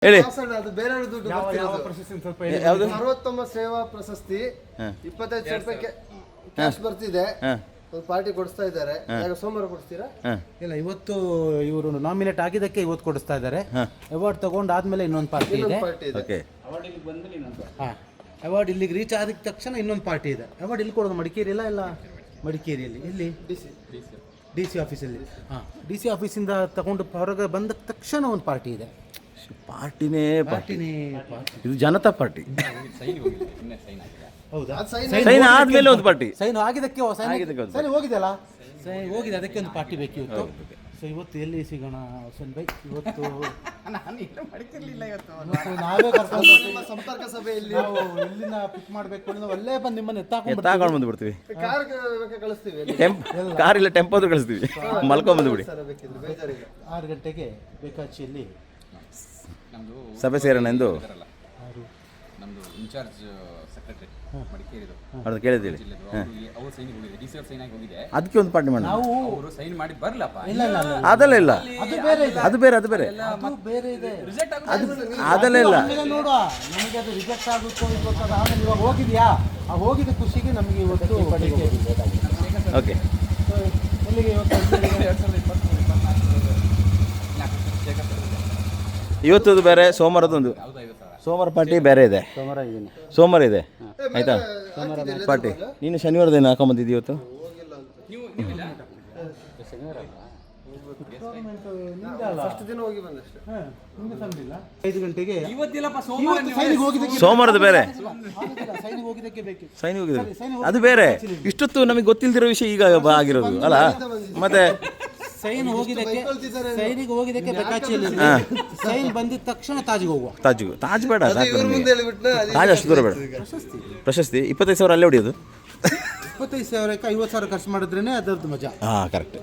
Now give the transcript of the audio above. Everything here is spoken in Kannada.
ಹೇಳಿ. ಅದು ಬೇರೆ ದುಡ್ಡು ಯಾವುದು? ಸರ್ವೋತ್ತಮ ಸೇವಾ ಪ್ರಶಸ್ತಿ 25,000 ರೂಪಾಯಿ ಕ್ಯಾಶ್ ಬರ್ತಿದೆ. ಒಂದು ಪಾರ್ಟಿ ಕೊಡಿಸ್ತಾ ಇದ್ದಾರೆ. ಸೋಮವಾರ ಕೊಡಿಸ್ತೀರಾ? ಇಲ್ಲ, ಇವತ್ತು ಇವರು ನಾಮಿನೇಟ್ ಆಗಿದ್ದಕ್ಕೆ ಇವತ್ತು ಕೊಡಿಸ್ತಾ ಇದ್ದಾರೆ. ಅವಾರ್ಡ್ ತಗೊಂಡಾದ್ಮೇಲೆ ಇನ್ನೊಂದು ಪಾರ್ಟಿ ಇದೆ. ಓಕೆ. ಅವಾರ್ಡ್ ಇಲ್ಲಿಗೆ ರೀಚ್ ಆದ ತಕ್ಷಣ ಇನ್ನೊಂದು ಪಾರ್ಟಿ ಇದೆ. ಅವಾರ್ಡ್ ಇಲ್ಲಿ ಕೊಡೋದು ಮಡಿಕೇರಿ ಇಲ್ಲ ಮಡಿಕೇರಿಯಲ್ಲಿ ಇಲ್ಲಿ ಡಿ ಸಿ ಆಫೀಸಲ್ಲಿ. ಡಿ ಸಿ ಆಫೀಸಿಂದ ತಗೊಂಡು ಹೊರಗೆ ಬಂದ ತಕ್ಷಣ ಒಂದು ಪಾರ್ಟಿ ಇದೆ. ಪಾರ್ಟಿನೇ ಪಾರ್ಟಿನೇ ಇದು ಜನತಾ ಪಾರ್ಟಿ. ಹೌದಾ? ಸೈನ್ ಆದ್ಮೇಲೆ ಒಂದು ಪಾರ್ಟಿ. ಸೈನ್ ಆಗಿದ್ದಕ್ಕೆ ಸೈನ್ ಹೋಗಿದೆಯಲ್ಲ, ಸೈನ್ ಹೋಗಿದೆ, ಅದಕ್ಕೆ ಒಂದು ಪಾರ್ಟಿ ಬೇಕಿತ್ತು. ಸೊ ಇವತ್ತು ಎಲ್ಲಿ ಸಿಗೋಣ ಹುಸೇನ್ ಬೈ? ಇವತ್ತು ನಾವೇ ಕರ್ಕೊಂಡು ಸಂಪರ್ಕ ಸಭೆಯಲ್ಲಿ ನಾವು ಎಲ್ಲಿಂದ ಪಿಕ್ ಮಾಡಬೇಕು ಅಂದ್ರೆ ಅಲ್ಲೇ ಬಂದು ನಿಮ್ಮನ್ನು ತಗೊಂಡು ಬಂದುಬಿಡ್ತೀವಿ. ಕಾರ್ ಕಳಿಸ್ತೀವಿ. ಕಾರ್ ಇಲ್ಲ, ಟೆಂಪೋ ಆದ್ರೂ ಕಳಿಸ್ತೀವಿ. ಮಲ್ಕೊಂಡ್ ಬಂದುಬಿಡಿ. 6 ಗಂಟೆಗೆ ಬೇಕಾಚಿಯಲ್ಲಿ ಸಭೆ ಸೇರೋಣ ಎಂದು ನಮ್ಮದು ಇನ್ಚಾರ್ಜ್ ಸೆಕ್ರೆಟರಿ ಮಡಿಕೇರಿದು ಅದು ಕೇಳಿದ್ದೀವಿ. ಅವರು ಸೈನಿಗೆ ಹೋಗಿದೆ, ಡಿ ಸಿ ಅವ್ರು ಸೈನ್ ಆಗಿ ಹೋಗಿದೆ. ಅದಕ್ಕೆ ಒಂದು ಪಾರ್ಟಿ ಮಾಡೋಣ. ನಾವು ಅವರು ಸೈನ್ ಮಾಡಿ ಬರಲಪ್ಪ. ಅದಲ್ಲ ಇಲ್ಲ, ಅದು ಬೇರೆ ಇದೆ, ಅದು ಬೇರೆ ಅದು ಬೇರೆ ಇದೆ. ರಿಜೆಕ್ಟ್ ಅದಲ್ಲ ಇಲ್ಲ. ನೋಡುವ, ನಮಗೆ ಅದು ರಿಜೆಕ್ಟ್ ಆಗುತ್ತೋ ಗೊತ್ತಾದ. ಆಮೇಲೆ ಇವಾಗ ಹೋಗಿದ್ಯಾ, ಆ ಹೋಗಿದ್ದ ಖುಷಿಗೆ ನಮಗೆ ಇವತ್ತು ಓಕೆ. ಎಲ್ಲಿಗೆ ಇವತ್ತು 2024 ಇವತ್ತದು ಬೇರೆ, ಸೋಮವಾರದೊಂದು. ಸೋಮವಾರ ಪಾರ್ಟಿ ಬೇರೆ ಇದೆ. ಸೋಮವಾರ ಇದೆ, ಆಯ್ತಾ ಪಾರ್ಟಿ. ನೀನು ಶನಿವಾರದೇನು ಹಾಕೊಂಬಂದಿದ್ದೀವಿ ಇವತ್ತು? ಫಸ್ಟ್ ದಿನ ಹೋಗಿ ಬಂದಷ್ಟೇ. 5 ಗಂಟೆಗೆ ಸೋಮವಾರದ ಬೇರೆ, ಸೈನಿಗೆ ಹೋಗಿದ್ದಕ್ಕೆ ಬೇಕು. ಸೈನಿಗೆ ಹೋಗಿದ್ದು ಅದು ಬೇರೆ. ಇಷ್ಟೊತ್ತು ನಮಗೆ ಗೊತ್ತಿಲ್ದಿರೋ ವಿಷಯ ಈಗ ಆಗಿರೋದು ಅಲ್ಲ. ಮತ್ತೆ ಸೈನ್ ಹೋಗಿದ್ದಕ್ಕೆ, ಸೈನಿಗೆ ಹೋಗಿದ್ದಕ್ಕೆ ಬೇಕಾಚಿಯಲ್ಲಿ ಸೈನ್ ಬಂದಿದ ತಕ್ಷಣ ತಾಜಿಗೆ ಹೋಗುವ. ತಾಜ್ ಬೇಡ, ತಾಜ್ ಅಷ್ಟು ದೂರ ಬೇಡ. ಪ್ರಶಸ್ತಿ 25,000 ಅಲ್ಲೇ ಹೊಡಿಯೋದು. 25,000ಕ್ಕೆ 50,000 ಖರ್ಚು ಮಾಡಿದ್ರೇನೆ ಅದರದ್ದು ಮಜಾ. ಕರೆಕ್ಟ್.